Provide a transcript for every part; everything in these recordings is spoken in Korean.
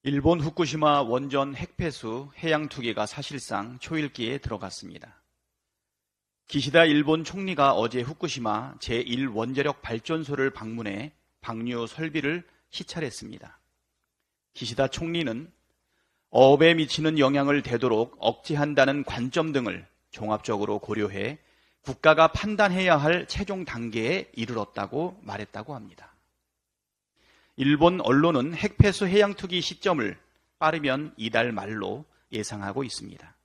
일본 후쿠시마 원전 핵폐수 해양 투기가 사실상 초읽기에 들어갔습니다. 기시다 일본 총리가 어제 후쿠시마 제1원자력 발전소를 방문해 방류 설비를 시찰했습니다. 기시다 총리는 어업에 미치는 영향을 되도록 억제한다는 관점 등을 종합적으로 고려해 국가가 판단해야 할 최종 단계에 이르렀다고 말했다고 합니다. 일본 언론은 핵폐수 해양 투기 시점을 빠르면 이달 말로 예상하고 있습니다.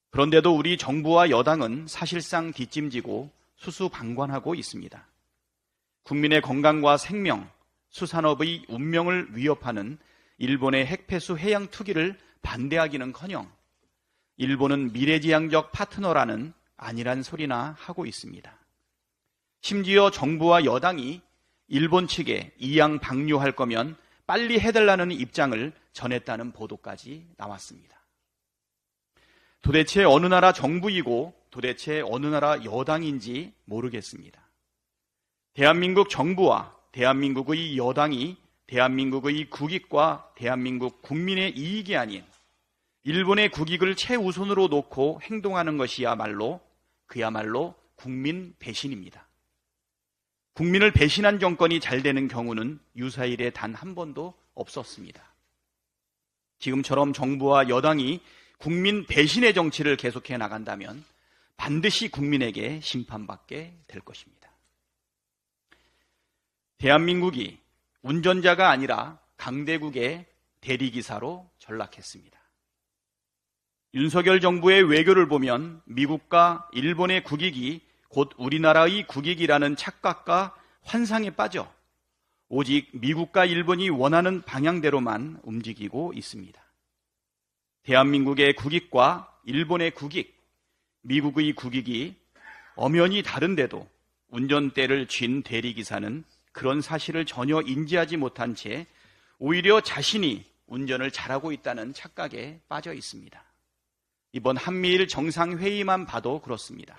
그런데도 우리 정부와 여당은 사실상 뒷짐지고 수수방관하고 있습니다. 국민의 건강과 생명, 수산업의 운명을 위협하는 일본의 핵폐수 해양 투기를 반대하기는커녕 일본은 미래지향적 파트너라는 아니란 소리나 하고 있습니다. 심지어 정부와 여당이 일본 측에 이양 방류할 거면 빨리 해달라는 입장을 전했다는 보도까지 나왔습니다. 도대체 어느 나라 정부이고 도대체 어느 나라 여당인지 모르겠습니다. 대한민국 정부와 대한민국의 여당이 대한민국의 국익과 대한민국 국민의 이익이 아닌 일본의 국익을 최우선으로 놓고 행동하는 것이야말로 그야말로 국민 배신입니다. 국민을 배신한 정권이 잘 되는 경우는 유사일에 단 한 번도 없었습니다. 지금처럼 정부와 여당이 국민 배신의 정치를 계속해 나간다면 반드시 국민에게 심판받게 될 것입니다. 대한민국이 운전자가 아니라 강대국의 대리기사로 전락했습니다. 윤석열 정부의 외교를 보면 미국과 일본의 국익이 곧 우리나라의 국익이라는 착각과 환상에 빠져 오직 미국과 일본이 원하는 방향대로만 움직이고 있습니다. 대한민국의 국익과 일본의 국익, 미국의 국익이 엄연히 다른데도 운전대를 쥔 대리기사는 그런 사실을 전혀 인지하지 못한 채 오히려 자신이 운전을 잘하고 있다는 착각에 빠져 있습니다. 이번 한미일 정상회의만 봐도 그렇습니다.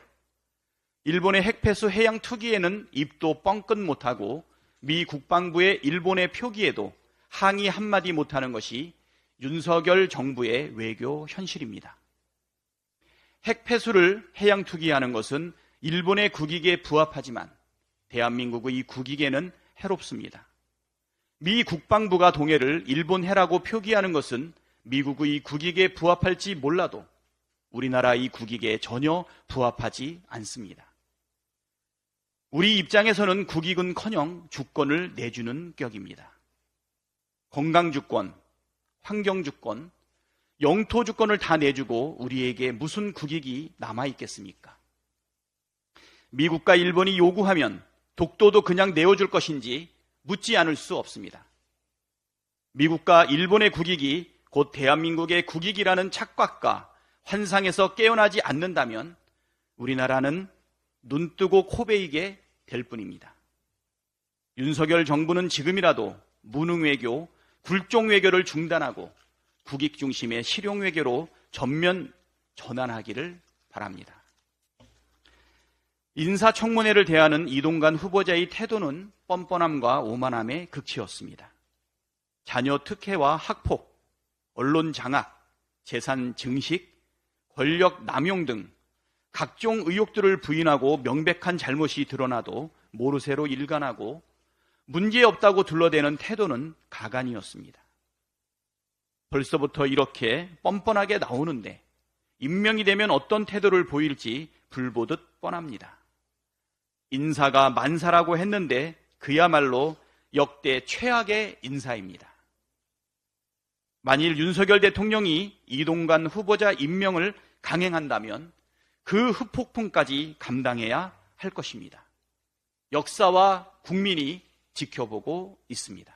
일본의 핵폐수 해양 투기에는 입도 뻥끗 못하고 미 국방부의 일본의 표기에도 항의 한마디 못하는 것이 윤석열 정부의 외교 현실입니다. 핵폐수를 해양 투기하는 것은 일본의 국익에 부합하지만 대한민국의 국익에는 해롭습니다. 미 국방부가 동해를 일본해라고 표기하는 것은 미국의 국익에 부합할지 몰라도 우리나라의 국익에 전혀 부합하지 않습니다. 우리 입장에서는 국익은커녕 주권을 내주는 격입니다. 건강주권, 환경주권, 영토주권을 다 내주고 우리에게 무슨 국익이 남아있겠습니까? 미국과 일본이 요구하면 독도도 그냥 내어줄 것인지 묻지 않을 수 없습니다. 미국과 일본의 국익이 곧 대한민국의 국익이라는 착각과 환상에서 깨어나지 않는다면 우리나라는 눈뜨고 코베이게 될 뿐입니다. 윤석열 정부는 지금이라도 무능외교, 굴종외교를 중단하고 국익 중심의 실용외교로 전면 전환하기를 바랍니다. 인사청문회를 대하는 이동관 후보자의 태도는 뻔뻔함과 오만함의 극치였습니다. 자녀 특혜와 학폭, 언론 장악, 재산 증식, 권력 남용 등 각종 의혹들을 부인하고 명백한 잘못이 드러나도 모르쇠로 일관하고 문제없다고 둘러대는 태도는 가관이었습니다. 벌써부터 이렇게 뻔뻔하게 나오는데 임명이 되면 어떤 태도를 보일지 불보듯 뻔합니다. 인사가 만사라고 했는데 그야말로 역대 최악의 인사입니다. 만일 윤석열 대통령이 이동관 후보자 임명을 강행한다면 그 후폭풍까지 감당해야 할 것입니다. 역사와 국민이 지켜보고 있습니다.